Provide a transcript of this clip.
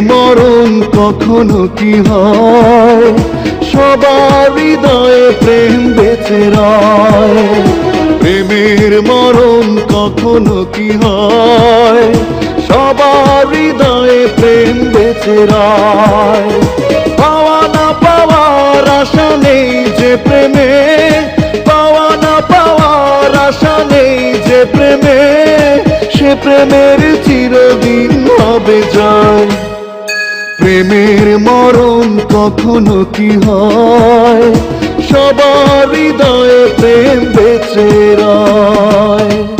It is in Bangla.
মরণ কখনো কি হয়, সবার হৃদয়ে প্রেম বেঁচে রয়। প্রেমের মরণ কখনো কি হয়, সবার হৃদয়ে প্রেম বেঁচে রয়। পাওয়া না পাওয়ার আশা নেই যে প্রেমে, পাওয়া না পাওয়ার আশা নেই যে প্রেমে, সে প্রেমের চিরদিন হবে জয়। প্রেমের মরণ কখনো কি হয়, সবার হৃদয়ে প্রেম বেঁচে রয়।